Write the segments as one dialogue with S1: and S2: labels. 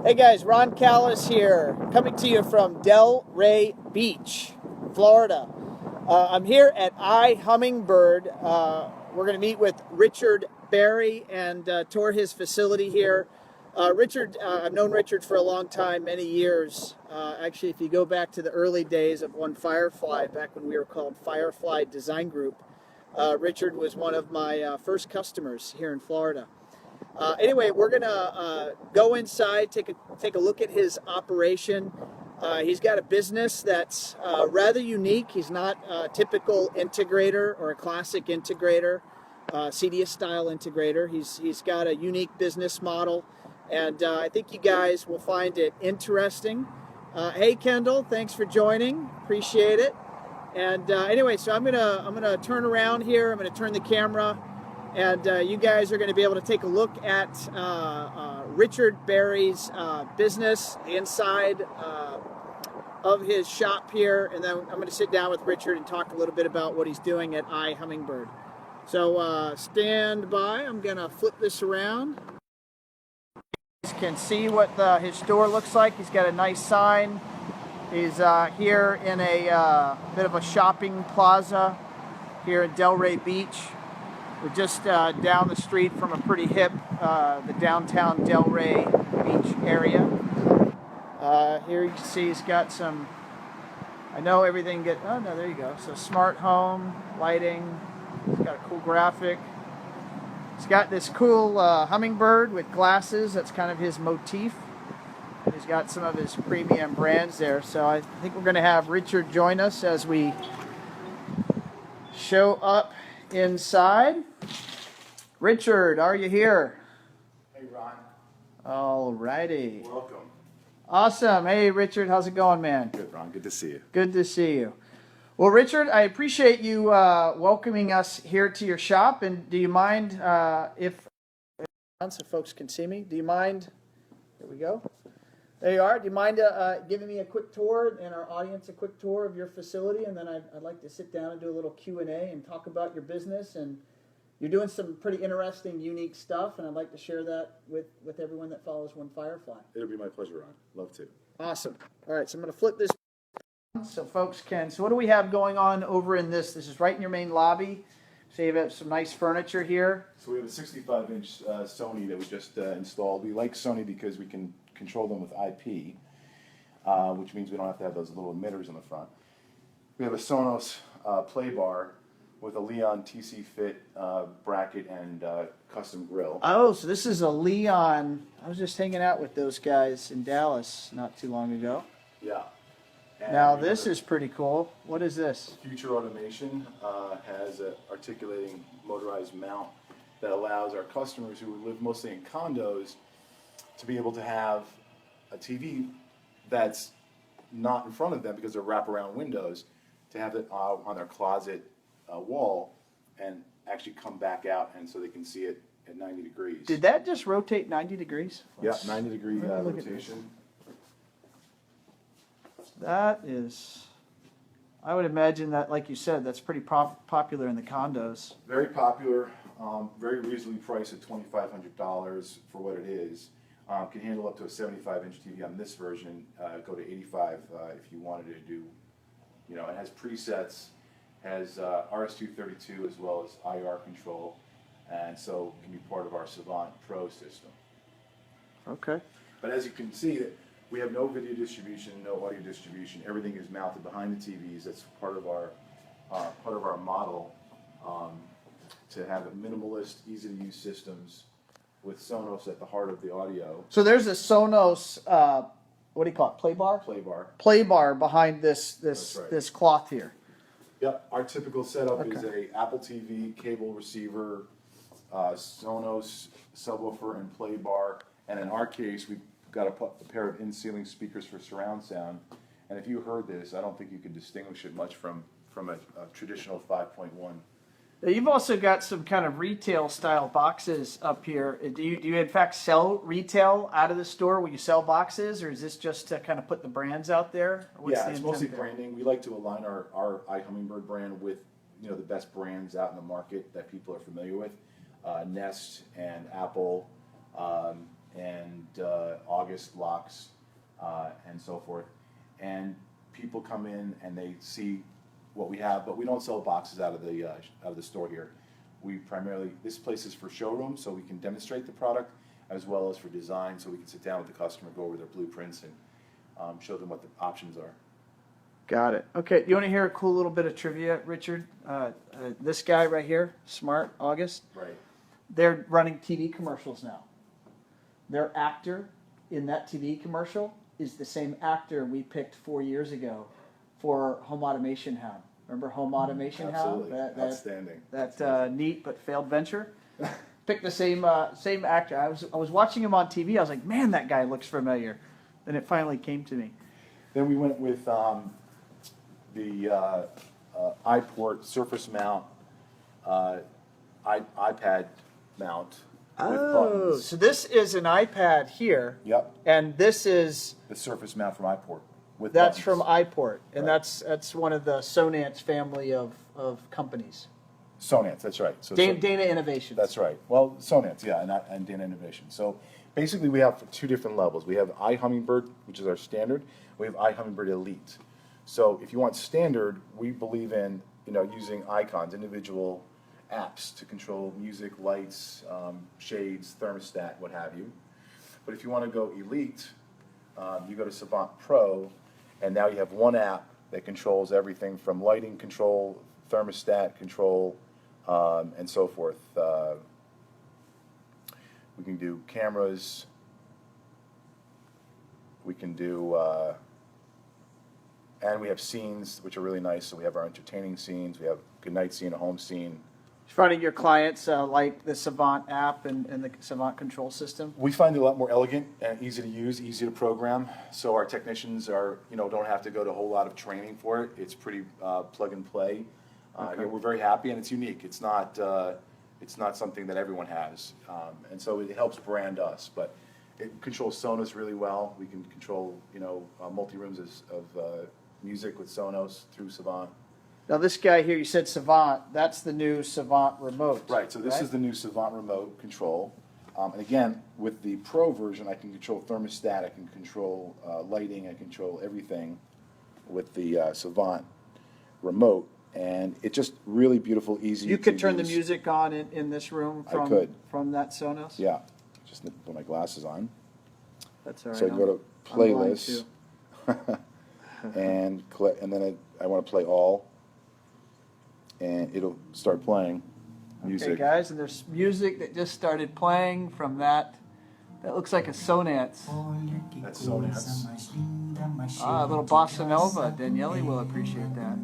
S1: Hey guys, Ron Callis here, coming to you from Delray Beach, Florida. I'm here at iHummingbird. We're going to meet with Richard Barry and tour his facility here. Richard, I've known Richard for a long time, many years. Actually, if you go back to the early days of One Firefly, back when we were called Firefly Design Group, Richard was one of my first customers here in Florida. Anyway, we're gonna go inside, take a look at his operation. He's got a business that's rather unique. He's not a typical integrator or a classic integrator, CDS style integrator. He's got a unique business model, and I think you guys will find it interesting. Hey Kendall, thanks for joining. Appreciate it. And anyway, so I'm gonna turn around here. I'm gonna turn the camera. And you guys are going to be able to take a look at Richard Barry's business, the inside of his shop here. And then I'm going to sit down with Richard and talk a little bit about what he's doing at iHummingbird. So stand by. I'm going to flip this around. You guys can see what his store looks like. He's got a nice sign. He's here in a bit of a shopping plaza here at Delray Beach. We're just down the street from a pretty hip, the downtown Delray Beach area. Here you can see he's got some, I know everything oh no, there you go. So smart home, lighting, he's got a cool graphic. He's got this cool hummingbird with glasses, that's kind of his motif. And he's got some of his premium brands there. So I think we're going to have Richard join us as we show up inside. Richard, are you here?
S2: Hey Ron.
S1: All righty.
S2: Welcome.
S1: Awesome. Hey Richard, how's it going, man?
S2: Good, Ron. Good to see you.
S1: Good to see you. Well, Richard, I appreciate you welcoming us here to your shop. And do you mind if so folks can see me? Do you mind? Here we go. There you are. Do you mind giving me a quick tour and our audience a quick tour of your facility? And then I'd like to sit down and do a little Q&A and talk about your business. And you're doing some pretty interesting, unique stuff, and I'd like to share that with everyone that follows One Firefly.
S2: It'll be my pleasure, Ron. Love to.
S1: Awesome. All right, so I'm going to flip this so folks can. So what do we have going on over in this? This is right in your main lobby. So you have some nice furniture here.
S2: So we have a 65-inch Sony that we just installed. We like Sony because we can control them with IP, which means we don't have to have those little emitters on the front. We have a Sonos play bar with a Leon TC Fit bracket and custom grill.
S1: Oh, so this is a Leon. I was just hanging out with those guys in Dallas not too long ago.
S2: Yeah. And
S1: now this is pretty cool. What is this?
S2: Future Automation has an articulating motorized mount that allows our customers who live mostly in condos to be able to have a TV that's not in front of them because they're wraparound windows, to have it on their closet wall and actually come back out, and so they can see it at 90 degrees.
S1: Did that just rotate 90 degrees?
S2: Yeah, 90 degree rotation.
S1: That is, I would imagine that, like you said, that's pretty popular in the condos.
S2: Very popular, very reasonably priced at $2,500 for what it is. Can handle up to a 75-inch TV on this version. Go to 85 if you wanted to do, it has presets, has RS-232 as well as IR control, and so can be part of our Savant Pro system.
S1: Okay.
S2: But as you can see, we have no video distribution, no audio distribution. Everything is mounted behind the TVs. That's part of our model to have a minimalist, easy-to-use systems with Sonos at the heart of the audio.
S1: So there's a Sonos, what do you call it? Play bar?
S2: Play bar.
S1: Play bar behind this
S2: right.
S1: this cloth here.
S2: Yep. Our typical setup is
S1: Okay.
S2: a Apple TV, cable receiver, Sonos subwoofer and play bar, and in our case, we've got a pair of in-ceiling speakers for surround sound. And if you heard this, I don't think you could distinguish it much from a traditional 5.1.
S1: Now, you've also got some kind of retail style boxes up here. Do you in fact sell retail out of the store? Will you sell boxes, or is this just to kind of put the brands out there?
S2: Yeah, it's mostly branding. We like to align our iHummingbird brand with the best brands out in the market that people are familiar with. Nest and Apple and August locks and so forth. And people come in and they see what we have, but we don't sell boxes out of the store here. We primarily, this place is for showroom, so we can demonstrate the product, as well as for design, so we can sit down with the customer, go over their blueprints, and show them what the options are.
S1: Got it. Okay, you want to hear a cool little bit of trivia, Richard? This guy right here, Smart August.
S2: Right.
S1: They're running TV commercials now. Their actor in that TV commercial is the same actor we picked 4 years ago for Home Automation Hound. Remember Home Automation Hound?
S2: Absolutely. Outstanding.
S1: That neat but failed venture. Picked the same actor. I was watching him on TV. I was like, man, that guy looks familiar. Then it finally came to me.
S2: Then we went with the iPort surface mount, iPad mount with buttons.
S1: So this is an iPad here.
S2: Yep.
S1: And this is
S2: The surface mount from iPort with
S1: that's
S2: buttons.
S1: from iPort, and
S2: Right.
S1: that's one of the Sonance family of companies.
S2: Sonance, that's right. So
S1: Dana Innovations.
S2: That's right. Well, Sonance, yeah, and Dana Innovation. So basically, we have two different levels. We have iHummingbird, which is our standard. We have iHummingbird Elite. So if you want standard, we believe in using icons, individual apps to control music, lights, shades, thermostat, what have you. But if you want to go Elite, you go to Savant Pro, and now you have one app that controls everything from lighting control, thermostat control, and so forth. We can do cameras. We can do, and we have scenes, which are really nice. So we have our entertaining scenes. We have good night scene, a home scene.
S1: Finding your clients like the Savant app and the Savant control system.
S2: We find it a lot more elegant and easy to use, easy to program. So our technicians don't have to go to a whole lot of training for it. It's pretty plug and play.
S1: Okay.
S2: We're very happy, and it's unique. It's not something that everyone has, and so it helps brand us. But it controls Sonos really well. We can control multi rooms of music with Sonos through Savant.
S1: Now this guy here, you said Savant. That's the new Savant remote.
S2: Right. So this is the new Savant remote control. And again, with the Pro version, I can control thermostat, I can control lighting, I control everything with the Savant remote. And it's just really beautiful, easy.
S1: You could
S2: to
S1: turn the
S2: use.
S1: music on in this room
S2: I could.
S1: from that Sonos?
S2: Yeah. Just need to put my glasses on.
S1: That's all right.
S2: So I can go to playlists and then I want to play all, and it'll start playing music.
S1: Okay, guys, and there's music that just started playing from that. That looks like a Sonance.
S2: That's Sonance.
S1: Ah, a little bossa nova. Daniele will appreciate that.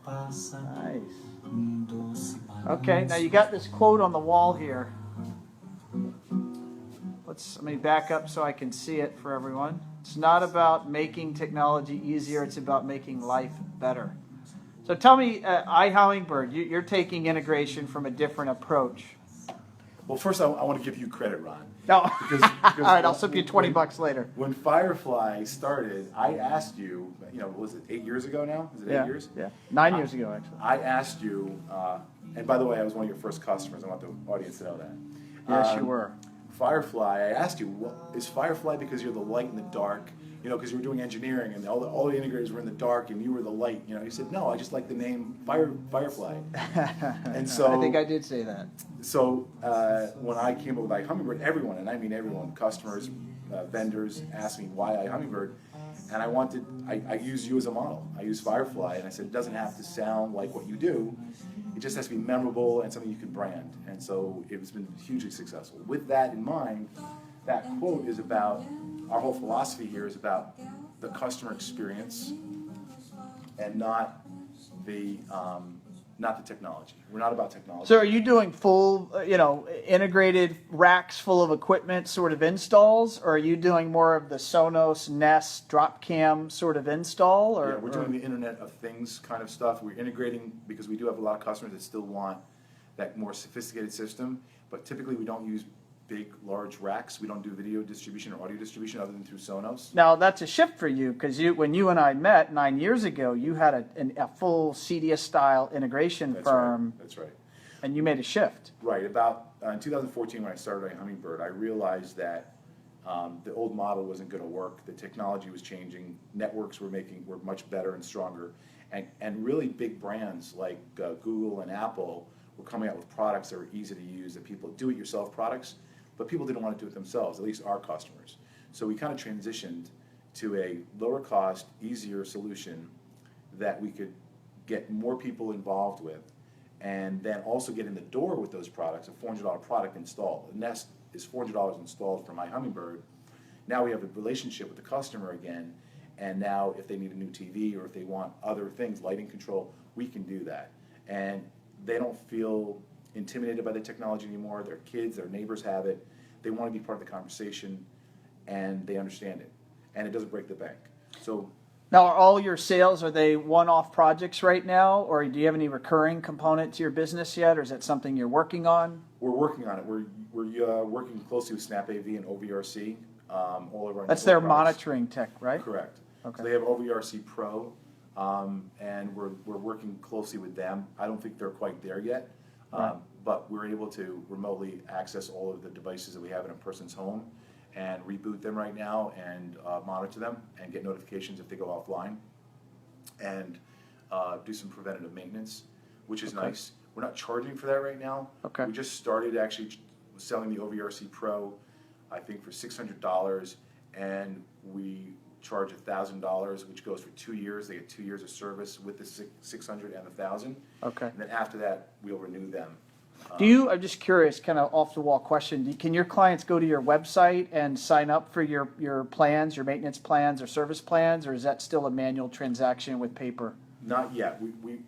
S1: Nice. Okay, now you got this quote on the wall here. Let me back up so I can see it for everyone. It's not about making technology easier, it's about making life better. So tell me, iHummingbird, you're taking integration from a different approach.
S2: Well, first I want to give you credit, Ron.
S1: No.
S2: Because
S1: All right, I'll slip you $20 later.
S2: When Firefly started, I asked you, was it 8 years ago now? Is it 8 years?
S1: Yeah, 9 years ago, actually.
S2: I asked you, and by the way, I was one of your first customers. I want the audience to know that.
S1: Yes, you were.
S2: Firefly, I asked you, is Firefly because you're the light in the dark? Because you were doing engineering and all the integrators were in the dark and you were the light. You said, no, I just like the name Firefly. And so
S1: I think I did say that.
S2: So when I came up with iHummingbird, everyone, and I mean everyone, customers, vendors, asked me why iHummingbird. And I used you as a model. I used Firefly, and I said, it doesn't have to sound like what you do. It just has to be memorable and something you can brand. And so it's been hugely successful. With that in mind, that quote is about, our whole philosophy here is about the customer experience and not the technology. We're not about technology.
S1: So are you doing full, integrated racks full of equipment sort of installs, or are you doing more of the Sonos, Nest, drop cam sort of install? Or,
S2: yeah, we're doing the Internet of Things kind of stuff. We're integrating because we do have a lot of customers that still want that more sophisticated system, but typically we don't use big, large racks. We don't do video distribution or audio distribution other than through Sonos.
S1: Now, that's a shift for you, because when you and I met 9 years ago, you had a full CDS-style integration firm.
S2: Right. That's right.
S1: And you made a shift.
S2: Right. About in 2014, when I started iHummingbird, I realized that The old model wasn't going to work. The technology was changing. Networks were much better and stronger, and really big brands like Google and Apple were coming out with products that were easy to use, that people do-it-yourself products, but people didn't want to do it themselves. At least our customers. So we kind of transitioned to a lower cost, easier solution that we could get more people involved with, and then also get in the door with those products, a $400 product installed. The Nest is $400 installed from iHummingbird. Now we have a relationship with the customer again, and now if they need a new TV or if they want other things, lighting control, we can do that. And they don't feel intimidated by the technology anymore. Their kids, their neighbors have it. They want to be part of the conversation, and they understand it. And it doesn't break the bank. So
S1: Now, are all your sales, are they one-off projects right now, or do you have any recurring component to your business yet, or is that something you're working on?
S2: we're working on it. We're working closely with Snap AV and OVRC all over our
S1: That's
S2: network
S1: their
S2: products.
S1: monitoring tech, right?
S2: Correct.
S1: Okay.
S2: So they have OVRC Pro, and we're working closely with them. I don't think they're quite there yet,
S1: Right.
S2: but we're able to remotely access all of the devices that we have in a person's home and reboot them right now and monitor them and get notifications if they go offline, and do some preventative maintenance, which is
S1: Okay.
S2: nice. We're not charging for that right now.
S1: Okay.
S2: We just started actually selling the OVRC Pro, I think for $600, and we charge $1,000, which goes for 2 years. They get 2 years of service with the 600 and 1,000.
S1: Okay.
S2: And then after that, we'll renew them.
S1: I'm just curious, kind of off the wall question, can your clients go to your website and sign up for your plans, your maintenance plans or service plans, or is that still a manual transaction with paper?
S2: Not yet.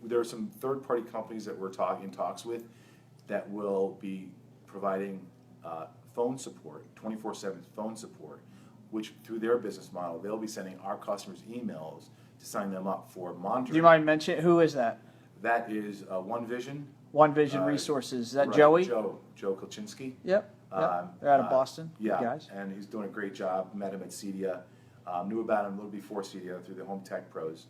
S2: There are some third-party companies that we're in talks with that will be providing phone support, 24/7 phone support, which through their business model, they'll be sending our customers emails to sign them up for monitoring.
S1: Do you mind mentioning, who is that?
S2: That is One Vision.
S1: One Vision Resources. Is that
S2: Right,
S1: Joey?
S2: Joe Kolchinsky.
S1: Yep. They're out of Boston.
S2: Yeah,
S1: Good guys.
S2: and he's doing a great job. Met him at CEDIA. Knew about him a little before CEDIA through the Home Tech Pros.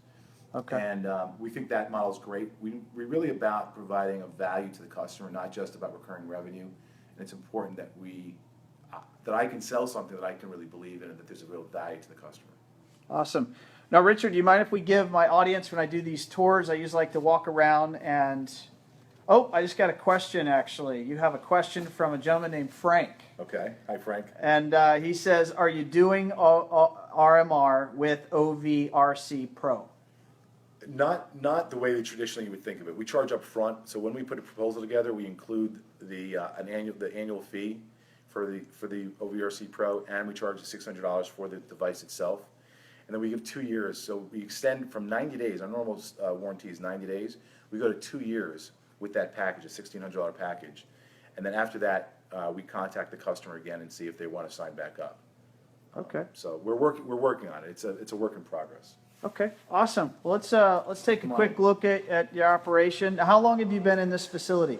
S1: Okay.
S2: And we think that model is great. We're really about providing a value to the customer, not just about recurring revenue. And it's important that that I can sell something that I can really believe in and that there's a real value to the customer.
S1: Awesome. Now, Richard, do you mind if we give my audience, when I do these tours, I usually like to walk around and... Oh, I just got a question, actually. You have a question from a gentleman named Frank.
S2: Okay. Hi, Frank.
S1: And he says, are you doing RMR with OVRC Pro?
S2: Not the way that traditionally you would think of it. We charge up front, so when we put a proposal together, we include the annual fee for the OVRC Pro, and we charge the $600 for the device itself, and then we give 2 years. So we extend from 90 days. Our normal warranty is 90 days. We go to 2 years with that package, a $1,600 package, and then after that, we contact the customer again and see if they want to sign back up.
S1: Okay.
S2: So we're working on it. It's a work in progress.
S1: Okay. Awesome. Well, let's take a quick look at your operation. How long have you been in this facility?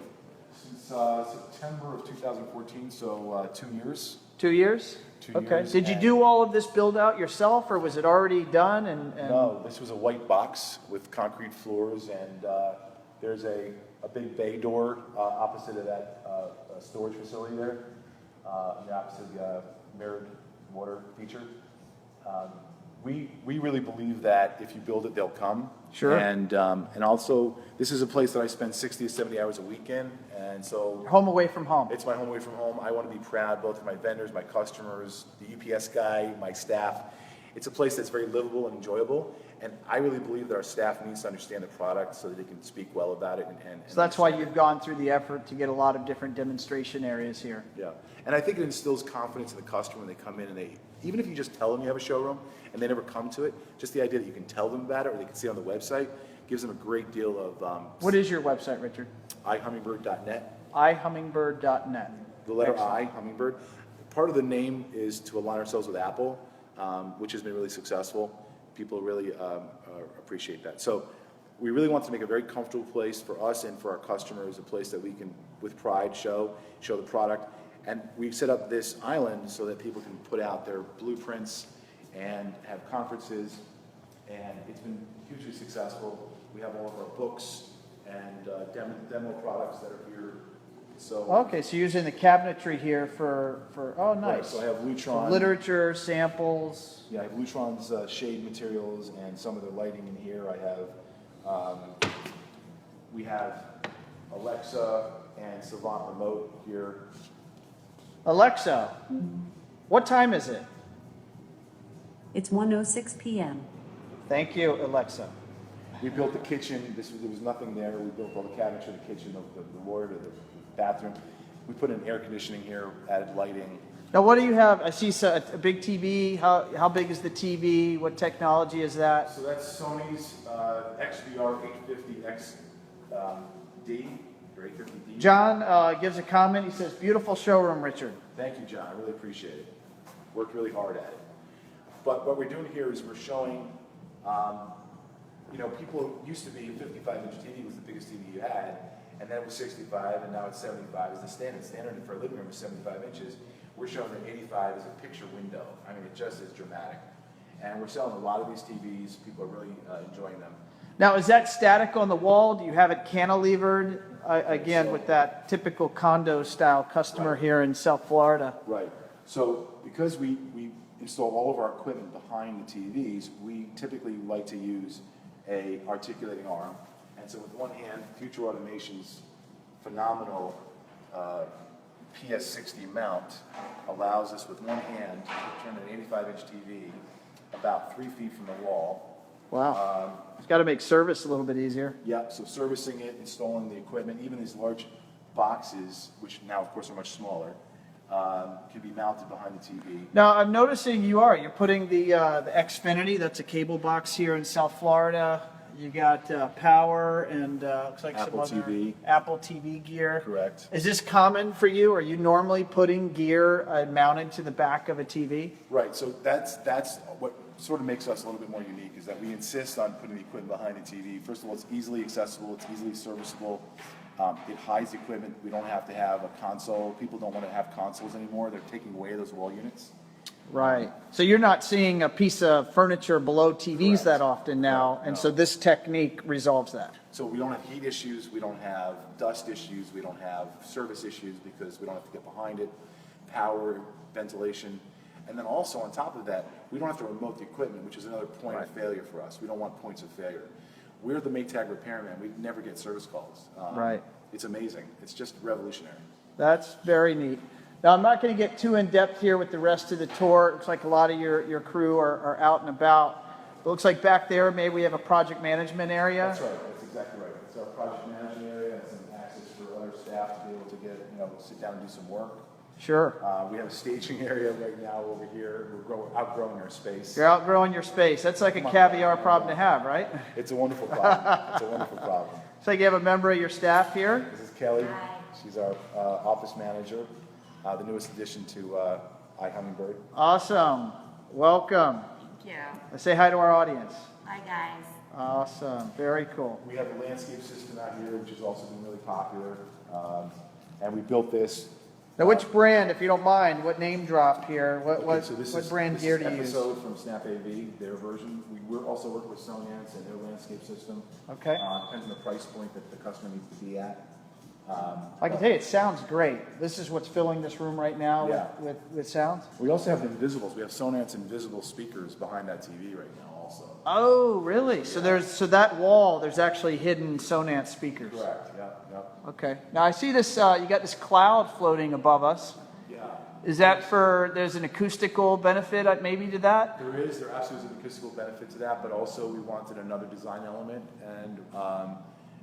S2: Since September of 2014, so 2 years.
S1: 2 years?
S2: 2
S1: Okay.
S2: years.
S1: Did you do all of this build out yourself, or was it already done? And
S2: No, this was a white box with concrete floors, and there's a big bay door opposite of that storage facility there, on the opposite of the mirrored water feature. We really believe that if you build it, they'll come.
S1: Sure.
S2: And also, this is a place that I spend 60 to 70 hours a week in, and so
S1: home away from home.
S2: it's my home away from home. I want to be proud both of my vendors, my customers, the UPS guy, my staff. It's a place that's very livable and enjoyable, and I really believe that our staff needs to understand the product so that they can speak well about it. And
S1: So that's why
S2: understand
S1: you've gone through the effort to get a lot of different demonstration areas here.
S2: Yeah, and I think it instills confidence in the customer when they come in, and even if you just tell them you have a showroom and they never come to it, just the idea that you can tell them about it or they can see it on the website gives them a great deal of.
S1: What is your website, Richard?
S2: iHummingbird.net.
S1: iHummingbird.net.
S2: The letter
S1: Excellent.
S2: I, Hummingbird. Part of the name is to align ourselves with Apple, which has been really successful. People really appreciate that. So we really want to make a very comfortable place for us and for our customers, a place that we can, with pride, show the product. And we set up this island so that people can put out their blueprints and have conferences, and it's been hugely successful. We have all of our books and demo products that are here So
S1: Okay, so you're using the cabinetry here for oh,
S2: right,
S1: nice.
S2: so I have Lutron.
S1: Literature, samples.
S2: Yeah, I have Lutron's shade materials and some of the lighting in here. I have, we have Alexa and Savant remote here.
S1: Alexa, what time is it?
S3: It's 1:06 p.m.
S1: Thank you, Alexa.
S2: We built the kitchen. There was nothing there. We built all the cabinetry, the kitchen, the ward, the bathroom. We put in air conditioning here, added lighting.
S1: Now, what do you have? I see a big TV. How big is the TV? What technology is that?
S2: So that's Sony's XVR 850XD or 850D.
S1: John gives a comment. He says, "Beautiful showroom, Richard."
S2: Thank you, John. I really appreciate it. Worked really hard at it. But what we're doing here is we're showing, people used to be 55-inch TV was the biggest TV you had, and then it was 65, and now it's 75 is the standard. Standard for a living room is 75 inches. We're showing that 85 is a picture window. I mean, it just is dramatic. And we're selling a lot of these TVs. People are really enjoying them.
S1: Now, is that static on the wall? Do you have it cantilevered? Again, with that typical condo-style customer here in South Florida.
S2: Right. So because we install all of our equipment behind the TVs, we typically like to use a articulating arm. And so with one hand, Future Automation's phenomenal PS60 mount allows us with one hand to turn an 85-inch TV about 3 feet from the wall.
S1: Wow. It's got to make service a little bit easier.
S2: Yeah, so servicing it, installing the equipment, even these large boxes, which now of course are much smaller, can be mounted behind the TV.
S1: Now, I'm noticing you're putting the Xfinity, that's a cable box here in South Florida. You got power and looks like
S2: Apple
S1: some other
S2: TV.
S1: Apple TV gear.
S2: Correct.
S1: Is this common for you? Are you normally putting gear mounted to the back of a TV?
S2: Right, so that's what sort of makes us a little bit more unique, is that we insist on putting the equipment behind the TV. First of all, it's easily accessible, it's easily serviceable. It hides equipment. We don't have to have a console. People don't want to have consoles anymore. They're taking away those wall units.
S1: Right. So you're not seeing a piece of furniture below TVs
S2: Correct.
S1: that often now,
S2: Correct.
S1: and
S2: No.
S1: so this technique resolves that.
S2: So we don't have heat issues, we don't have dust issues, we don't have service issues because we don't have to get behind it, power, ventilation. And then also on top of that, we don't have to remote the equipment, which is another point of failure for us. We don't want points of failure. We're the Maytag repairman. We never get service calls.
S1: Right.
S2: It's amazing. It's just revolutionary.
S1: That's very neat. Now, I'm not going to get too in-depth here with the rest of the tour. It looks like a lot of your crew are out and about. It looks like back there, maybe we have a project management area.
S2: That's right. That's exactly right. It's our project management area and some access for other staff to be able to get, sit down and do some work.
S1: Sure.
S2: We have a staging area right now over here. We're outgrowing our space.
S1: You're outgrowing your space. That's like a caviar problem to have, right?
S2: It's a wonderful problem. It's a wonderful problem.
S1: So you have a member of your staff here.
S2: This is Kelly. She's our office manager, the newest addition to iHummingbird.
S1: Awesome. Welcome.
S4: Thank you.
S1: Say hi to our audience.
S4: Hi, guys.
S1: Awesome. Very cool.
S2: We have a landscape system out here, which has also been really popular. And we built this.
S1: Now, which brand, if you don't mind, what name drop here? What
S2: So this
S1: what
S2: is-
S1: brand
S2: this
S1: gear
S2: is
S1: do you use?
S2: Episode from Snap AV, their version. We're also working with Sonance and their landscape system.
S1: Okay.
S2: Depends on the price point that the customer needs to be at.
S1: I can tell you, it sounds great. This is what's filling this room right now
S2: Yeah.
S1: with sounds.
S2: We also have the invisibles. We have Sonance invisible speakers behind that TV right now also.
S1: Oh, really? So that wall, there's actually hidden Sonance speakers.
S2: Correct, yep.
S1: Okay. Now I see this. You got this cloud floating above us.
S2: Yeah.
S1: Is that there's an acoustical benefit maybe to that?
S2: There absolutely is an acoustical benefit to that, but also we wanted another design element, and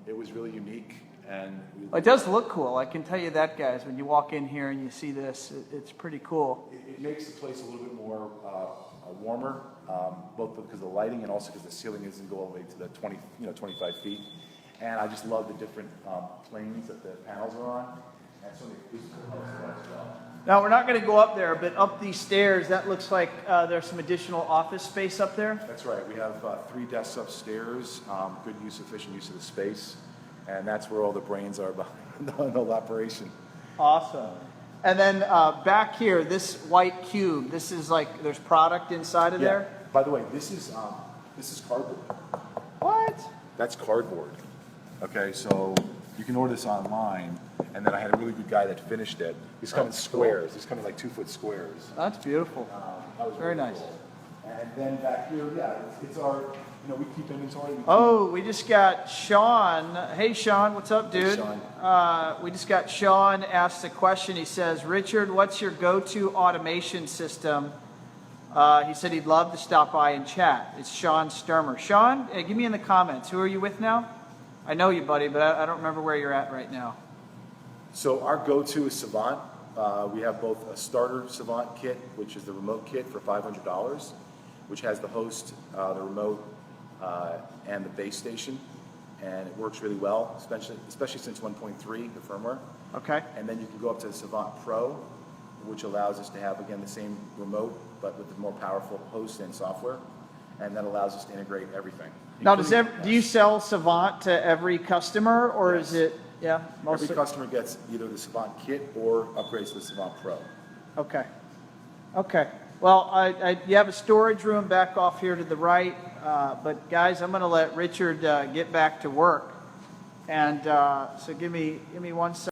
S2: it was really unique. And
S1: Well, it does look cool. I can tell you that, guys. When you walk in here and you see this, it's pretty cool.
S2: it makes the place a little bit more warmer, both because of the lighting and also because the ceiling doesn't go all the way to the 25 feet. And I just love the different planes that the panels are on, and so the acoustical helps with that as well.
S1: Now, we're not going to go up there, but up these stairs, that looks like there's some additional office space up there.
S2: That's right. We have 3 desks upstairs, good use, efficient use of the space, and that's where all the brains are behind the whole operation.
S1: Awesome. And then back here, this white cube, this is like, there's product inside of there?
S2: By the way, this is cardboard.
S1: What?
S2: That's cardboard. Okay, so You can order this online, and then I had a really good guy that finished it. He's coming squares. He's coming like 2-foot squares.
S1: That's beautiful.
S2: That was
S1: Very
S2: really
S1: nice.
S2: cool. And then back here, yeah, it's our, we keep inventory.
S1: Oh, we just got Sean. Hey, Sean, what's up, dude?
S2: Sean.
S1: We just got Sean asked a question. He says, Richard, what's your go-to automation system? He said he'd love to stop by and chat. It's Sean Sturmer. Sean, give me in the comments. Who are you with now? I know you, buddy, but I don't remember where you're at right now.
S2: So our go-to is Savant. We have both a starter Savant kit, which is the remote kit for $500, which has the host, the remote, and the base station, and it works really well, especially since 1.3, the firmware.
S1: Okay.
S2: And then you can go up to the Savant Pro, which allows us to have, again, the same remote, but with the more powerful host and software, and that allows us to integrate everything.
S1: Now, do you sell Savant to every customer, or
S2: Yes.
S1: is it, yeah?
S2: Every customer gets either the Savant kit or upgrades to the Savant Pro.
S1: Okay. Okay. Well, you have a storage room back off here to the right, but guys, I'm going to let Richard get back to work, and so give me 1 second.